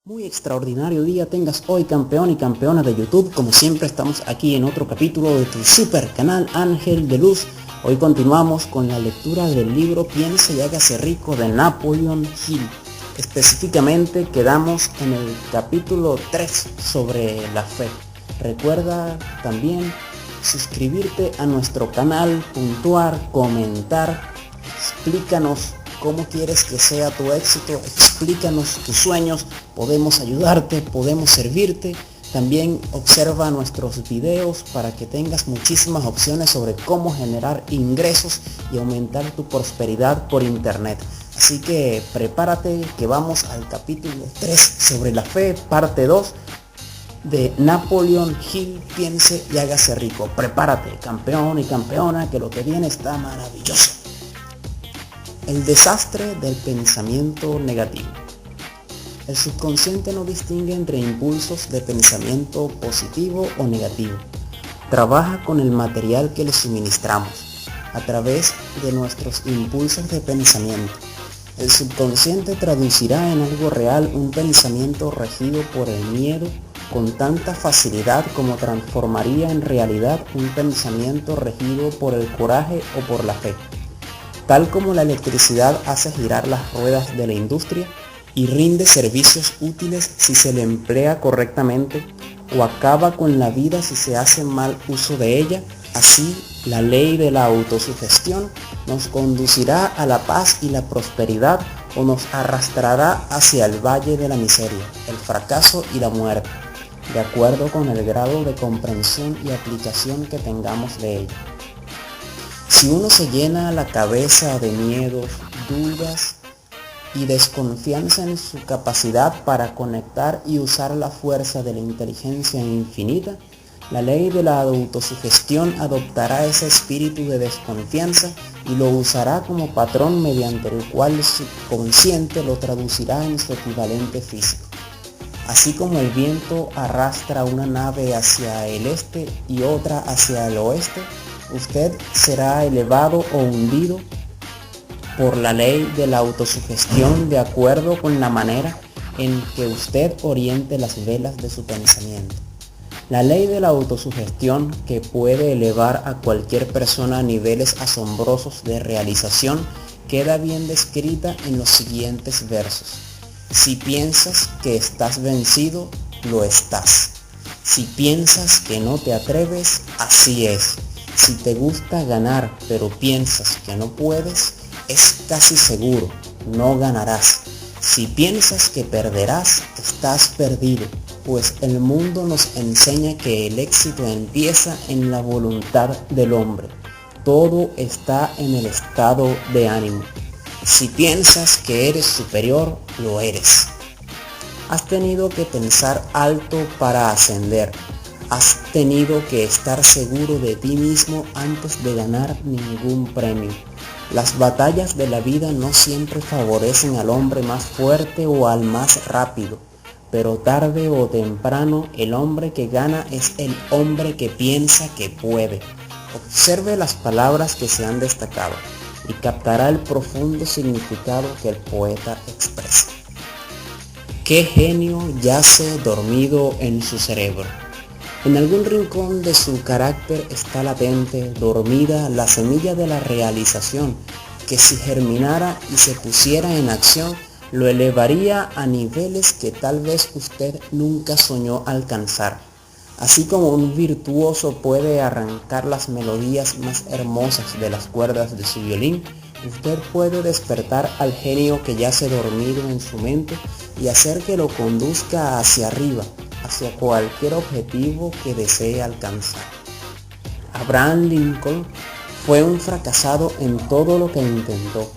Muy extraordinario día tengas hoy, campeón y campeona de YouTube. Como siempre estamos aquí en otro capítulo de tu super canal Ángel de Luz. Hoy continuamos con la lectura del libro Piense y hágase rico de Napoleon Hill. Específicamente quedamos en el capítulo 3 sobre la fe. Recuerda también suscribirte a nuestro canal, puntuar, comentar, explícanos cómo quieres que sea tu éxito, explícanos tus sueños, podemos ayudarte, podemos servirte. También observa nuestros videos para que tengas muchísimas opciones sobre cómo generar ingresos y aumentar tu prosperidad por internet. Así que prepárate que vamos al capítulo 3 sobre la fe, parte 2 de Napoleon Hill, Piense y hágase rico. Prepárate, campeón y campeona, que lo que viene está maravilloso. El desastre del pensamiento negativo. El subconsciente no distingue entre impulsos de pensamiento positivo o negativo. Trabaja con el material que le suministramos a través de nuestros impulsos de pensamiento. El subconsciente traducirá en algo real un pensamiento regido por el miedo con tanta facilidad como transformaría en realidad un pensamiento regido por el coraje o por la fe. Tal como la electricidad hace girar las ruedas de la industria y rinde servicios útiles si se le emplea correctamente, o acaba con la vida si se hace mal uso de ella, así la ley de la autosugestión nos conducirá a la paz y la prosperidad o nos arrastrará hacia el valle de la miseria, el fracaso y la muerte, de acuerdo con el grado de comprensión y aplicación que tengamos de ella. Si uno se llena la cabeza de miedos, dudas y desconfianza en su capacidad para conectar y usar la fuerza de la inteligencia infinita, la ley de la autosugestión adoptará ese espíritu de desconfianza y lo usará como patrón mediante el cual el subconsciente lo traducirá en su equivalente físico. Así como el viento arrastra una nave hacia el este y otra hacia el oeste, usted será elevado o hundido por la ley de la autosugestión de acuerdo con la manera en que usted oriente las velas de su pensamiento. La ley de la autosugestión, que puede elevar a cualquier persona a niveles asombrosos de realización, queda bien descrita en los siguientes versos. Si piensas que estás vencido, lo estás. Si piensas que no te atreves, así es. Si te gusta ganar pero piensas que no puedes, es casi seguro, no ganarás. Si piensas que perderás, estás perdido, pues el mundo nos enseña que el éxito empieza en la voluntad del hombre. Todo está en el estado de ánimo. Si piensas que eres superior, lo eres. Has tenido que pensar alto para ascender. Has tenido que estar seguro de ti mismo antes de ganar ningún premio. Las batallas de la vida no siempre favorecen al hombre más fuerte o al más rápido, pero tarde o temprano el hombre que gana es el hombre que piensa que puede. Observe las palabras que se han destacado y captará el profundo significado que el poeta expresa. ¿Qué genio yace dormido en su cerebro? En algún rincón de su carácter está latente, dormida, la semilla de la realización, que si germinara y se pusiera en acción, lo elevaría a niveles que tal vez usted nunca soñó alcanzar. Así como un virtuoso puede arrancar las melodías más hermosas de las cuerdas de su violín, usted puede despertar al genio que yace dormido en su mente y hacer que lo conduzca hacia arriba, hacia cualquier objetivo que desee alcanzar. Abraham Lincoln fue un fracasado en todo lo que intentó.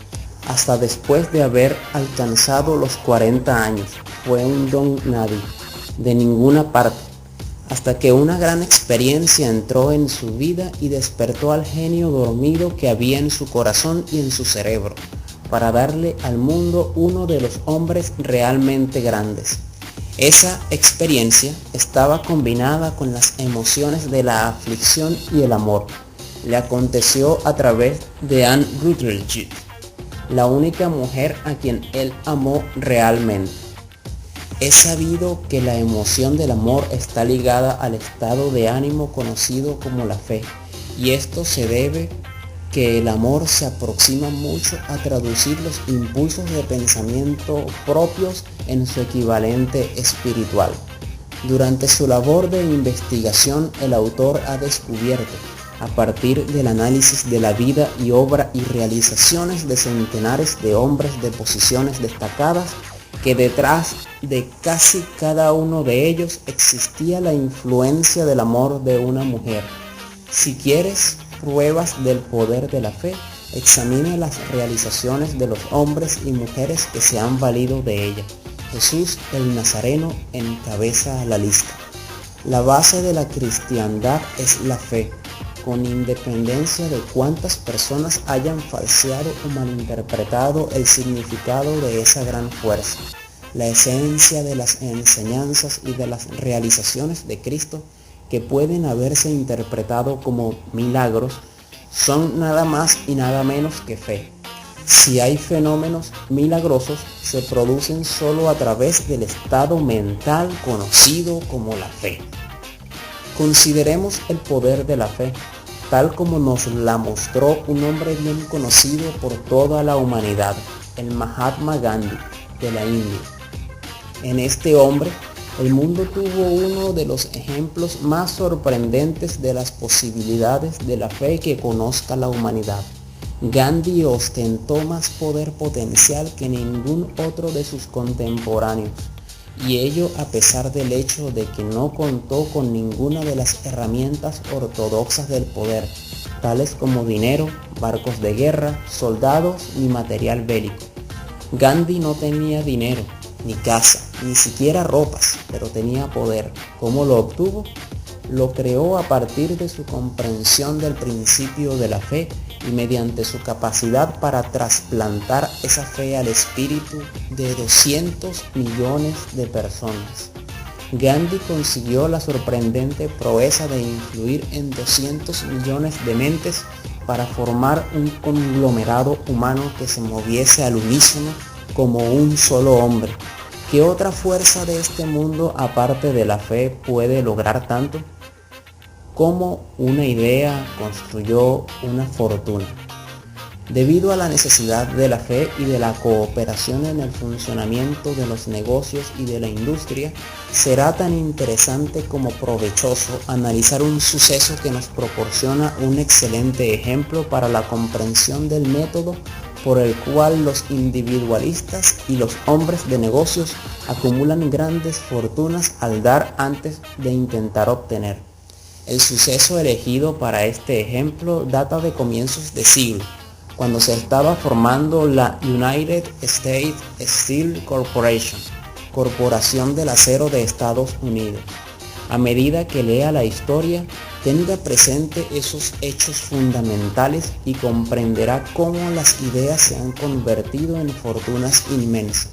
Hasta después de haber alcanzado los 40 años, fue un don nadie, de ninguna parte, hasta que una gran experiencia entró en su vida y despertó al genio dormido que había en su corazón y en su cerebro, para darle al mundo uno de los hombres realmente grandes. Esa experiencia estaba combinada con las emociones de la aflicción y el amor. Le aconteció a través de Anne Rutledge, la única mujer a quien él amó realmente. Es sabido que la emoción del amor está ligada al estado de ánimo conocido como la fe, y esto se debe que el amor se aproxima mucho a traducir los impulsos de pensamiento propios en su equivalente espiritual. Durante su labor de investigación, el autor ha descubierto, a partir del análisis de la vida y obra y realizaciones de centenares de hombres de posiciones destacadas, que detrás de casi cada uno de ellos existía la influencia del amor de una mujer. Si quieres pruebas del poder de la fe, examina las realizaciones de los hombres y mujeres que se han valido de ella. Jesús el Nazareno encabeza la lista. La base de la cristiandad es la fe, con independencia de cuántas personas hayan falseado o malinterpretado el significado de esa gran fuerza. La esencia de las enseñanzas y de las realizaciones de Cristo, que pueden haberse interpretado como milagros, son nada más y nada menos que fe. Si hay fenómenos milagrosos, se producen solo a través del estado mental conocido como la fe. Consideremos el poder de la fe, tal como nos la mostró un hombre bien conocido por toda la humanidad, el Mahatma Gandhi de la India. En este hombre, el mundo tuvo uno de los ejemplos más sorprendentes de las posibilidades de la fe que conozca la humanidad. Gandhi ostentó más poder potencial que ningún otro de sus contemporáneos, y ello a pesar del hecho de que no contó con ninguna de las herramientas ortodoxas del poder, tales como dinero, barcos de guerra, soldados ni material bélico. Gandhi no tenía dinero, ni casa, ni siquiera ropas, pero tenía poder. ¿Cómo lo obtuvo? Lo creó a partir de su comprensión del principio de la fe y mediante su capacidad para trasplantar esa fe al espíritu de 200 millones de personas. Gandhi consiguió la sorprendente proeza de influir en 200 millones de mentes para formar un conglomerado humano que se moviese al unísono como un solo hombre. ¿Qué otra fuerza de este mundo, aparte de la fe, puede lograr tanto? ¿Cómo una idea construyó una fortuna? Debido a la necesidad de la fe y de la cooperación en el funcionamiento de los negocios y de la industria, será tan interesante como provechoso analizar un suceso que nos proporciona un excelente ejemplo para la comprensión del método por el cual los individualistas y los hombres de negocios acumulan grandes fortunas al dar antes de intentar obtener. El suceso elegido para este ejemplo data de comienzos de siglo, cuando se estaba formando la United States Steel Corporation, Corporación del Acero de Estados Unidos. A medida que lea la historia, tenga presente esos hechos fundamentales y comprenderá cómo las ideas se han convertido en fortunas inmensas.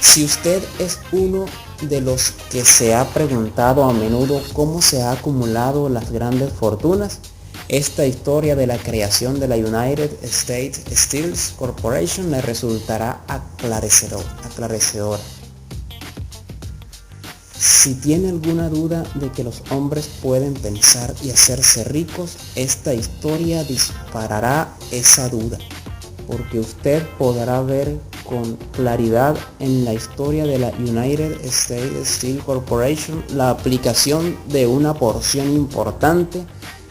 Si usted es uno de los que se ha preguntado a menudo cómo se han acumulado las grandes fortunas, esta historia de la creación de la United States Steel Corporation le resultará aclarecedora. Si tiene alguna duda de que los hombres pueden pensar y hacerse ricos, esta historia disparará esa duda, porque usted podrá ver con claridad en la historia de la United States Steel Corporation la aplicación de una porción importante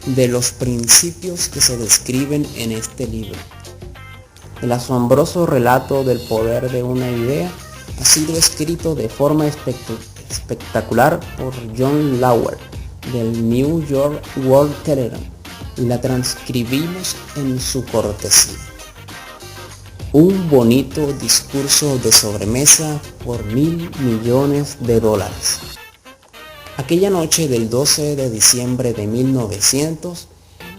de los principios que se describen en este libro. El asombroso relato del poder de una idea ha sido escrito de forma espectacular por John Lauer del New York World Telegram y la transcribimos en su cortesía. Un bonito discurso de sobremesa por $1.000 millones. Aquella noche del 12 de diciembre de 1900,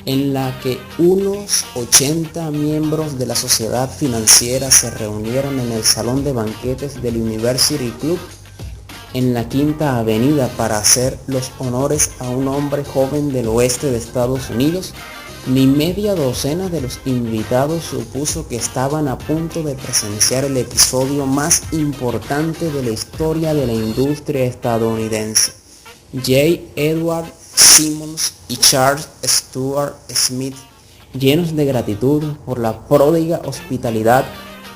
en la que unos 80 miembros de la sociedad financiera se reunieron en el salón de banquetes del University Club en la Quinta Avenida para hacer los honores a un hombre joven del oeste de Estados Unidos, Ni media docena de los invitados supuso que estaban a punto de presenciar el episodio más importante de la historia de la industria estadounidense. J. Edward Simmons y Charles Stuart Smith, llenos de gratitud por la pródiga hospitalidad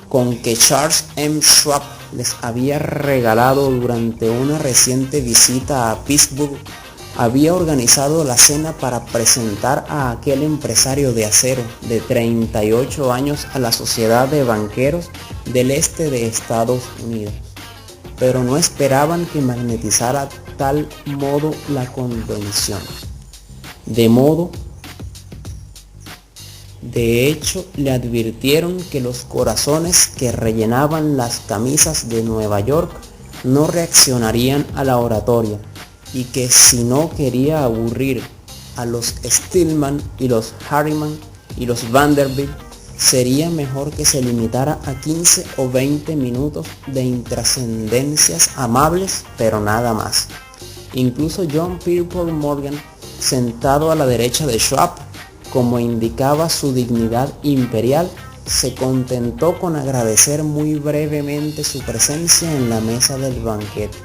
con que Charles M. Schwab les había regalado durante una reciente visita a Pittsburgh, había organizado la cena para presentar a aquel empresario de acero de 38 años a la Sociedad de Banqueros del Este de Estados Unidos. Pero no esperaban que magnetizara tal modo la convención. De hecho, le advirtieron que los corazones que rellenaban las camisas de Nueva York no reaccionarían a la oratoria, y que si no quería aburrir a los Stillman y los Harriman y los Vanderbilt, sería mejor que se limitara a 15 o 20 minutos de intrascendencias amables, pero nada más. Incluso John Pierpont Morgan, sentado a la derecha de Schwab, como indicaba su dignidad imperial, se contentó con agradecer muy brevemente su presencia en la mesa del banquete.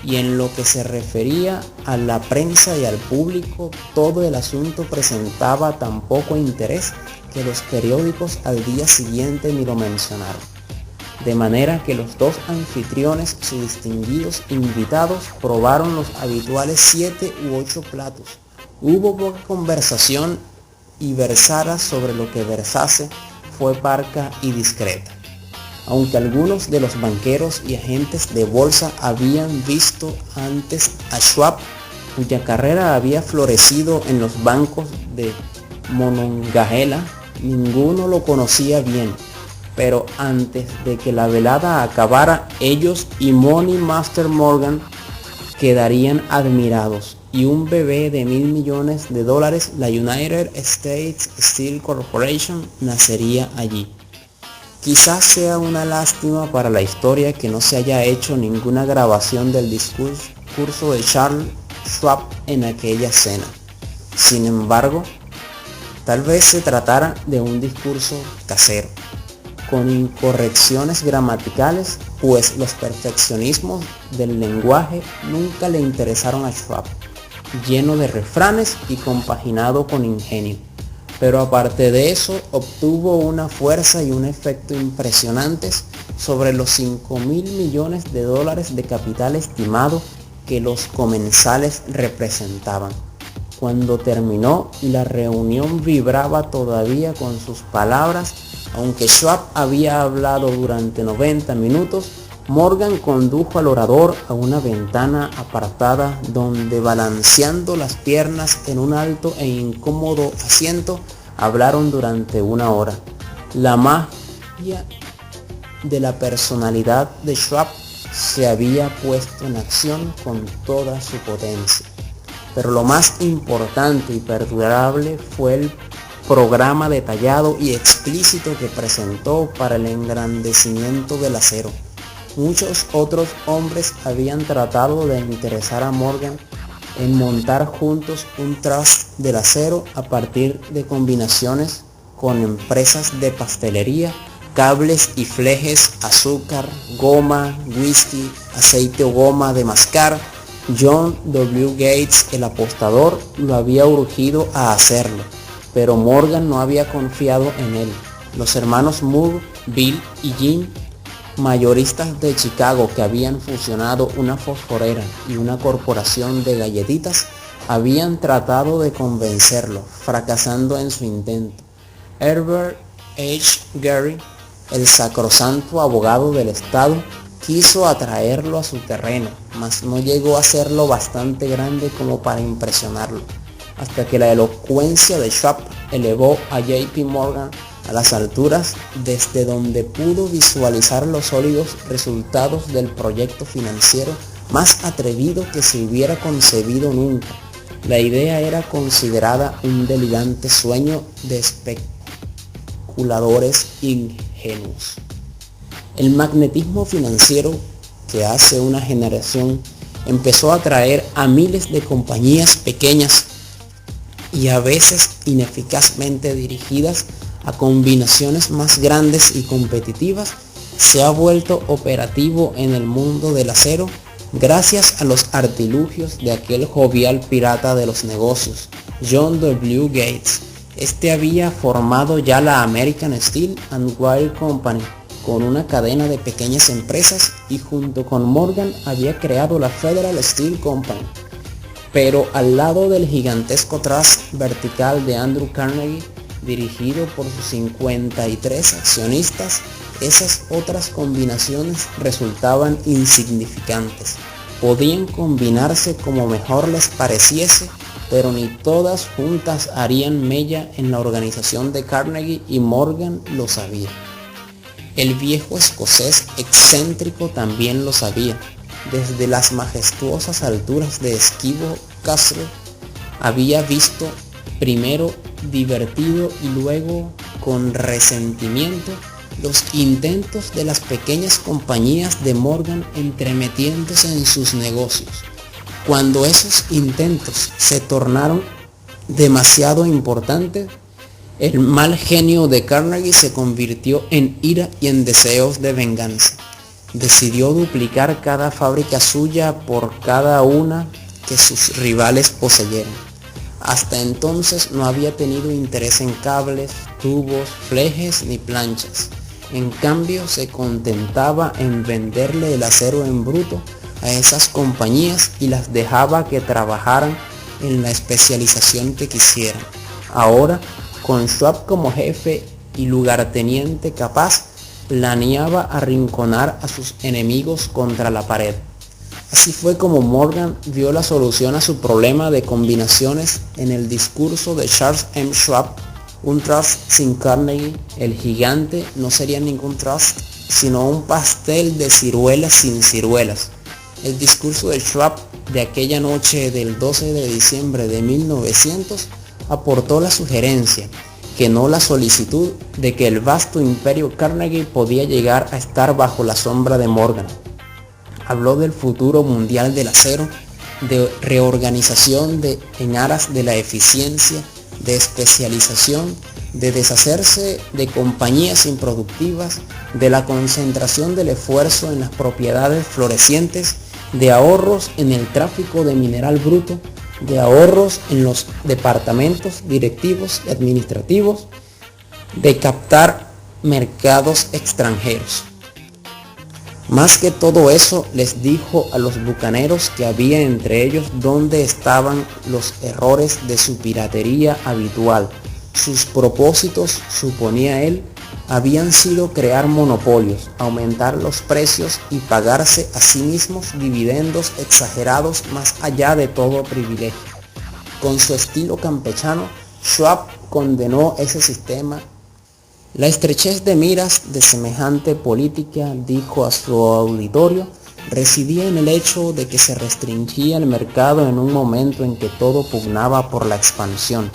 Y en lo que se refería a la prensa y al público, todo el asunto presentaba tan poco interés que los periódicos al día siguiente ni lo mencionaron. De manera que los dos anfitriones, sus distinguidos invitados, probaron los habituales 7 u 8 platos. Hubo poca conversación y versara sobre lo que versase fue parca y discreta. Aunque algunos de los banqueros y agentes de bolsa habían visto antes a Schwab, cuya carrera había florecido en los bancos de Monongahela, ninguno lo conocía bien. Pero antes de que la velada acabara, ellos y Money Master Morgan quedarían admirados, y un bebé de $1.000 millones, la United States Steel Corporation, nacería allí. Quizás sea una lástima para la historia que no se haya hecho ninguna grabación del discurso de Charles Schwab en aquella cena. Sin embargo, tal vez se tratara de un discurso casero, con incorrecciones gramaticales, pues los perfeccionismos del lenguaje nunca le interesaron a Schwab, lleno de refranes y compaginado con ingenio. Pero aparte de eso, obtuvo una fuerza y un efecto impresionantes sobre los $5.000 millones de capital estimado que los comensales representaban. Cuando terminó y la reunión vibraba todavía con sus palabras, aunque Schwab había hablado durante 90 minutos, Morgan condujo al orador a una ventana apartada donde, balanceando las piernas en un alto e incómodo asiento, hablaron durante 1 hora. La magia de la personalidad de Schwab se había puesto en acción con toda su potencia. Pero lo más importante y perdurable fue el programa detallado y explícito que presentó para el engrandecimiento del acero. Muchos otros hombres habían tratado de interesar a Morgan en montar juntos un trust del acero a partir de combinaciones con empresas de pastelería, cables y flejes, azúcar, goma, whisky, aceite o goma de mascar. John W. Gates, el apostador, lo había urgido a hacerlo, pero Morgan no había confiado en él. Los hermanos Moore, Bill y Jim, mayoristas de Chicago que habían fusionado una fosforera y una corporación de galletitas, habían tratado de convencerlo, fracasando en su intento. Herbert H. Gary, el sacrosanto abogado del Estado, quiso atraerlo a su terreno, mas no llegó a ser lo bastante grande como para impresionarlo, hasta que la elocuencia de Schwab elevó a J.P. Morgan a las alturas desde donde pudo visualizar los sólidos resultados del proyecto financiero más atrevido que se hubiera concebido nunca. La idea era considerada un delirante sueño de especuladores ingenuos. El magnetismo financiero que hace una generación empezó a atraer a miles de compañías pequeñas y a veces ineficazmente dirigidas a combinaciones más grandes y competitivas, se ha vuelto operativo en el mundo del acero gracias a los artilugios de aquel jovial pirata de los negocios, John W. Gates. Este había formado ya la American Steel and Wire Company con una cadena de pequeñas empresas y junto con Morgan había creado la Federal Steel Company. Pero al lado del gigantesco trust vertical de Andrew Carnegie, dirigido por sus 53 accionistas, esas otras combinaciones resultaban insignificantes. Podían combinarse como mejor les pareciese, pero ni todas juntas harían mella en la organización de Carnegie y Morgan lo sabía. El viejo escocés excéntrico también lo sabía. Desde las majestuosas alturas de Esquivo Castle había visto, primero divertido y luego con resentimiento, los intentos de las pequeñas compañías de Morgan entremetiéndose en sus negocios. Cuando esos intentos se tornaron demasiado importantes, el mal genio de Carnegie se convirtió en ira y en deseos de venganza. Decidió duplicar cada fábrica suya por cada una que sus rivales poseyeran. Hasta entonces no había tenido interés en cables, tubos, flejes ni planchas. En cambio se contentaba en venderle el acero en bruto a esas compañías y las dejaba que trabajaran en la especialización que quisieran. Ahora, con Schwab como jefe y lugarteniente capaz, planeaba arrinconar a sus enemigos contra la pared. Así fue como Morgan vio la solución a su problema de combinaciones en el discurso de Charles M. Schwab. Un trust sin Carnegie, el gigante, no sería ningún trust, sino un pastel de ciruelas sin ciruelas. El discurso de Schwab de aquella noche del 12 de diciembre de 1900 aportó la sugerencia, que no la solicitud, de que el vasto imperio Carnegie podía llegar a estar bajo la sombra de Morgan. Habló del futuro mundial del acero, de reorganización en aras de la eficiencia, de especialización, de deshacerse de compañías improductivas, de la concentración del esfuerzo en las propiedades florecientes, de ahorros en el tráfico de mineral bruto, de ahorros en los departamentos directivos y administrativos, de captar mercados extranjeros. Más que todo eso, les dijo a los bucaneros que había entre ellos donde estaban los errores de su piratería habitual. Sus propósitos, suponía él, habían sido crear monopolios, aumentar los precios y pagarse a sí mismos dividendos exagerados más allá de todo privilegio. Con su estilo campechano, Schwab condenó ese sistema. La estrechez de miras de semejante política, dijo a su auditorio, residía en el hecho de que se restringía el mercado en un momento en que todo pugnaba por la expansión.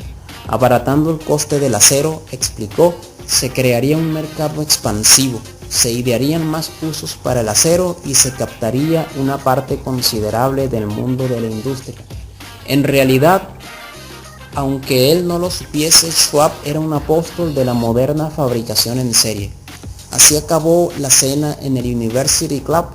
Abaratando el coste del acero, explicó, se crearía un mercado expansivo, se idearían más usos para el acero y se captaría una parte considerable del mundo de la industria. En realidad, aunque él no lo supiese, Schwab era un apóstol de la moderna fabricación en serie. Así acabó la cena en el University Club.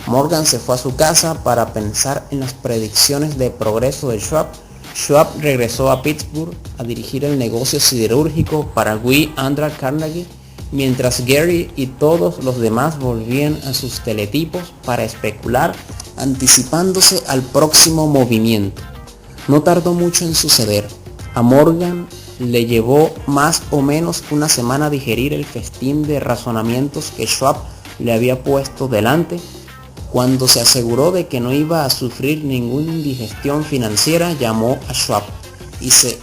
Morgan se fue a su casa para pensar en las predicciones de progreso de Schwab. Schwab regresó a Pittsburgh a dirigir el negocio siderúrgico para W. Andrew Carnegie, mientras Gary y todos los demás volvían a sus teletipos para especular, anticipándose al próximo movimiento. No tardó mucho en suceder. A Morgan le llevó más o menos una semana digerir el festín de razonamientos que Schwab le había puesto delante. Cuando se aseguró de que no iba a sufrir ninguna indigestión financiera, llamó a Schwab y se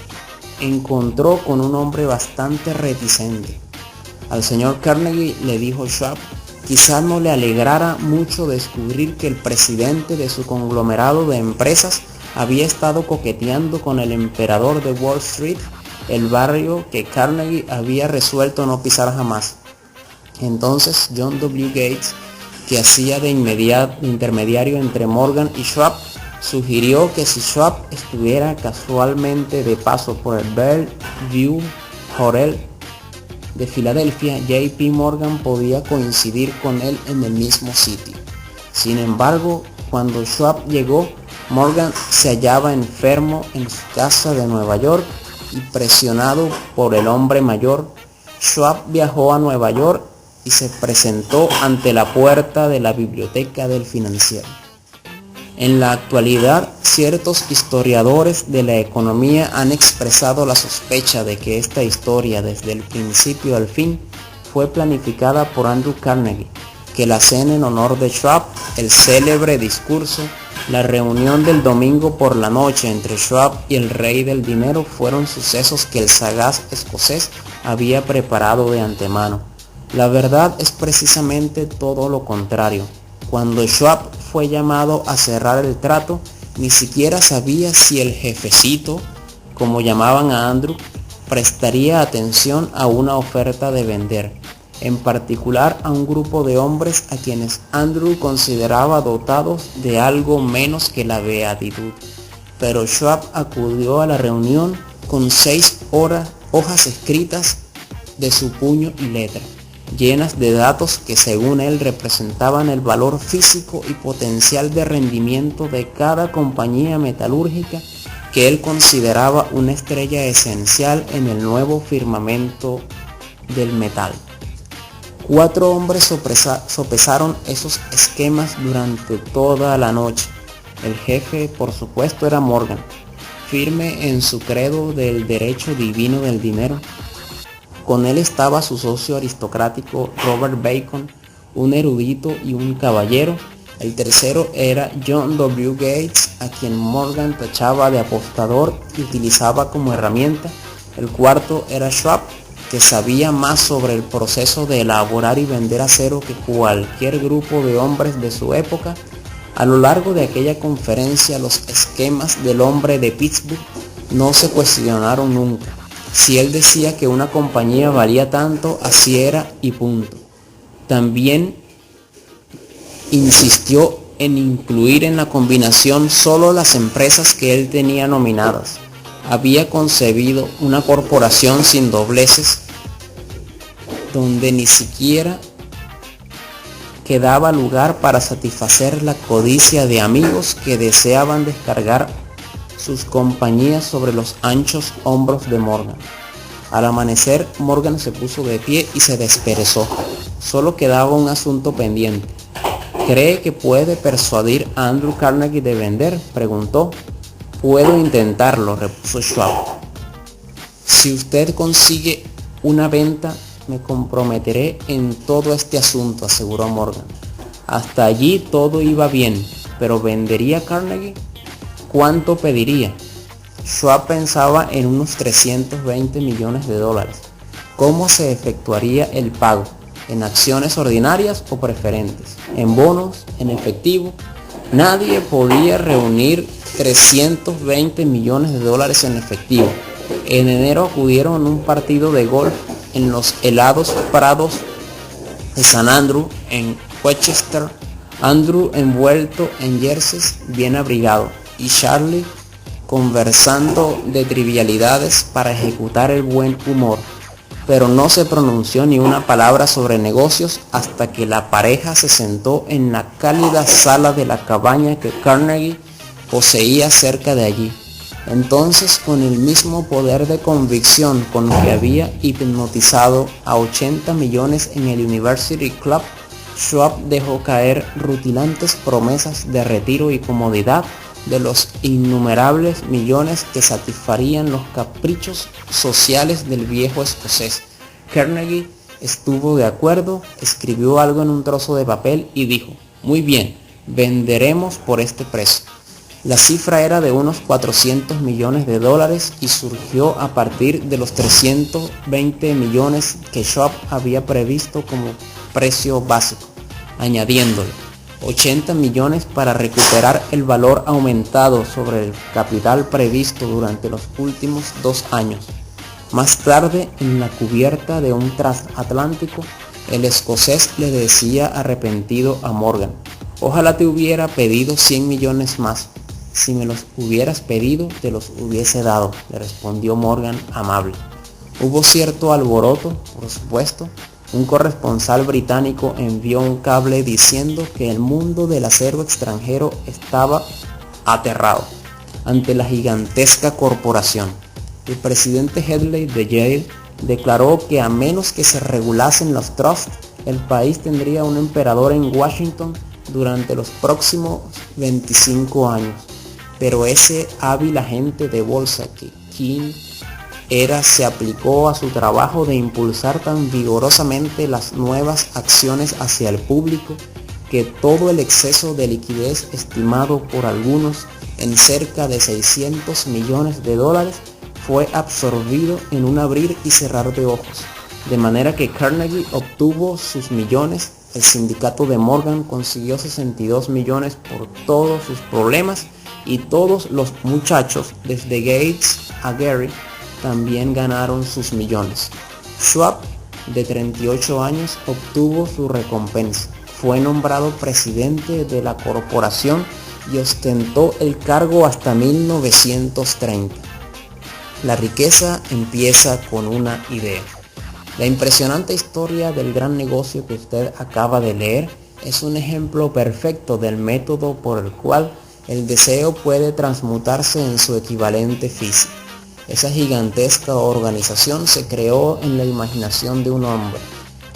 encontró con un hombre bastante reticente. Al señor Carnegie, le dijo Schwab, quizá no le alegrara mucho descubrir que el presidente de su conglomerado de empresas había estado coqueteando con el emperador de Wall Street, el barrio que Carnegie había resuelto no pisar jamás. Entonces John W. Gates, que hacía de intermediario entre Morgan y Schwab, Sugirió que si Schwab estuviera casualmente de paso por el Bellevue Hotel de Filadelfia, JP Morgan podía coincidir con él en el mismo sitio. Sin embargo, cuando Schwab llegó, Morgan se hallaba enfermo en su casa de Nueva York y presionado por el hombre mayor, Schwab viajó a Nueva York y se presentó ante la puerta de la biblioteca del financiero. En la actualidad, ciertos historiadores de la economía han expresado la sospecha de que esta historia, desde el principio al fin, fue planificada por Andrew Carnegie, que la cena en honor de Schwab, el célebre discurso, la reunión del domingo por la noche entre Schwab y el rey del dinero fueron sucesos que el sagaz escocés había preparado de antemano. La verdad es precisamente todo lo contrario. Cuando Schwab fue llamado a cerrar el trato, ni siquiera sabía si el jefecito, como llamaban a Andrew, prestaría atención a una oferta de vender, en particular a un grupo de hombres a quienes Andrew consideraba dotados de algo menos que la beatitud. Pero Schwab acudió a la reunión con 6 hojas escritas de su puño y letra, llenas de datos que según él representaban el valor físico y potencial de rendimiento de cada compañía metalúrgica que él consideraba una estrella esencial en el nuevo firmamento del metal. 4 hombres sopesaron esos esquemas durante toda la noche. El jefe, por supuesto, era Morgan, firme en su credo del derecho divino del dinero. Con él estaba su socio aristocrático Robert Bacon, un erudito y un caballero. El tercero era John W. Gates, a quien Morgan tachaba de apostador y utilizaba como herramienta. El cuarto era Schwab, que sabía más sobre el proceso de elaborar y vender acero que cualquier grupo de hombres de su época. A lo largo de aquella conferencia, los esquemas del hombre de Pittsburgh no se cuestionaron nunca. Si él decía que una compañía valía tanto, así era y punto. También insistió en incluir en la combinación solo las empresas que él tenía nominadas. Había concebido una corporación sin dobleces, donde ni siquiera quedaba lugar para satisfacer la codicia de amigos que deseaban descargar sus compañías sobre los anchos hombros de Morgan. Al amanecer, Morgan se puso de pie y se desperezó. Solo quedaba un asunto pendiente. ¿Cree que puede persuadir a Andrew Carnegie de vender?, preguntó. Puedo intentarlo, repuso Schwab. Si usted consigue una venta, me comprometeré en todo este asunto, aseguró Morgan. Hasta allí todo iba bien, pero ¿vendería Carnegie? ¿Cuánto pediría? Schwab pensaba en unos 320 millones de dólares. ¿Cómo se efectuaría el pago? ¿En acciones ordinarias o preferentes? ¿En bonos? ¿En efectivo? Nadie podía reunir 320 millones de dólares en efectivo. En enero acudieron a un partido de golf en los helados prados de San Andrew, en Westchester. Andrew envuelto en jerseys bien abrigado y Charlie conversando de trivialidades para ejecutar el buen humor, pero no se pronunció ni una palabra sobre negocios hasta que la pareja se sentó en la cálida sala de la cabaña que Carnegie poseía cerca de allí. Entonces, con el mismo poder de convicción con que había hipnotizado a 80 millones en el University Club, Schwab dejó caer rutilantes promesas de retiro y comodidad de los innumerables millones que satisfarían los caprichos sociales del viejo escocés. Carnegie estuvo de acuerdo, escribió algo en un trozo de papel y dijo: muy bien, venderemos por este precio. La cifra era de unos 400 millones de dólares y surgió a partir de los 320 millones que Schwab había previsto como precio básico, añadiéndole 80 millones para recuperar el valor aumentado sobre el capital previsto durante los últimos 2 años. Más tarde, en la cubierta de un transatlántico, el escocés le decía arrepentido a Morgan: ojalá te hubiera pedido 100 millones más. Si me los hubieras pedido, te los hubiese dado, le respondió Morgan amable. Hubo cierto alboroto, por supuesto. Un corresponsal británico envió un cable diciendo que el mundo del acero extranjero estaba aterrado ante la gigantesca corporación. El presidente Hedley de Yale declaró que a menos que se regulasen los trusts, el país tendría un emperador en Washington durante los próximos 25 años. Pero ese hábil agente de bolsa que King era se aplicó a su trabajo de impulsar tan vigorosamente las nuevas acciones hacia el público que todo el exceso de liquidez estimado por algunos en cerca de 600 millones de dólares fue absorbido en un abrir y cerrar de ojos, de manera que Carnegie obtuvo sus millones, el sindicato de Morgan consiguió 62 millones por todos sus problemas y todos los muchachos, desde Gates a Gary, también ganaron sus millones. Schwab, de 38 años, obtuvo su recompensa. Fue nombrado presidente de la corporación y ostentó el cargo hasta 1930. La riqueza empieza con una idea. La impresionante historia del gran negocio que usted acaba de leer es un ejemplo perfecto del método por el cual el deseo puede transmutarse en su equivalente físico. Esa gigantesca organización se creó en la imaginación de un hombre.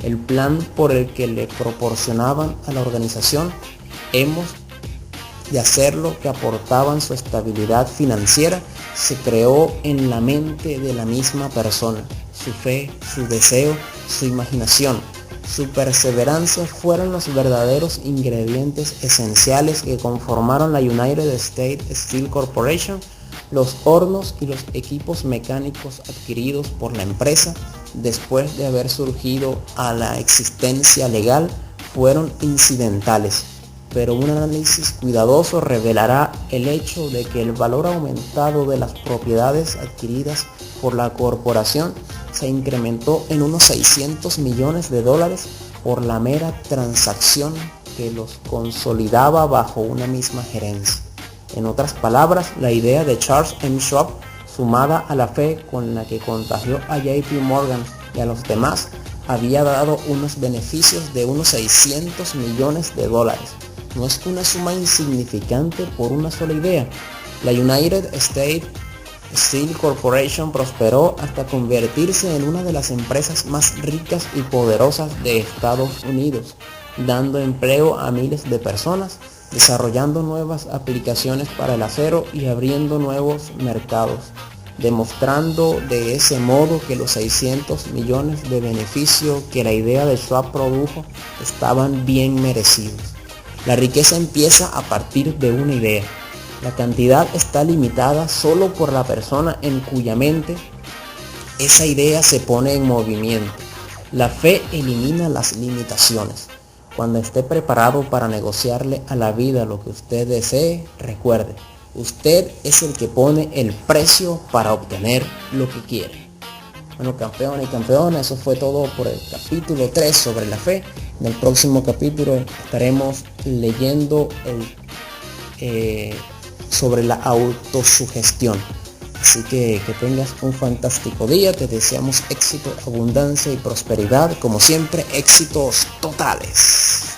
El plan por el que le proporcionaban a la organización hemos de hacer lo que aportaban su estabilidad financiera se creó en la mente de la misma persona. Su fe, su deseo, su imaginación, su perseverancia fueron los verdaderos ingredientes esenciales que conformaron la United States Steel Corporation. Los hornos y los equipos mecánicos adquiridos por la empresa después de haber surgido a la existencia legal fueron incidentales, pero un análisis cuidadoso revelará el hecho de que el valor aumentado de las propiedades adquiridas por la corporación se incrementó en unos 600 millones de dólares por la mera transacción que los consolidaba bajo una misma gerencia. En otras palabras, la idea de Charles M. Schwab, sumada a la fe con la que contagió a JP Morgan y a los demás, había dado unos beneficios de unos 600 millones de dólares. No es una suma insignificante por una sola idea. La United States Steel Corporation prosperó hasta convertirse en una de las empresas más ricas y poderosas de Estados Unidos, dando empleo a miles de personas, desarrollando nuevas aplicaciones para el acero y abriendo nuevos mercados, demostrando de ese modo que los 600 millones de beneficio que la idea de Schwab produjo estaban bien merecidos. La riqueza empieza a partir de una idea. La cantidad está limitada solo por la persona en cuya mente esa idea se pone en movimiento. La fe elimina las limitaciones. Cuando esté preparado para negociarle a la vida lo que usted desee, recuerde, usted es el que pone el precio para obtener lo que quiere. Bueno, campeones y campeonas, eso fue todo por el capítulo 3 sobre la fe. En el próximo capítulo estaremos leyendo sobre la autosugestión. Así que tengas un fantástico día. Te deseamos éxito, abundancia y prosperidad. Como siempre, éxitos totales.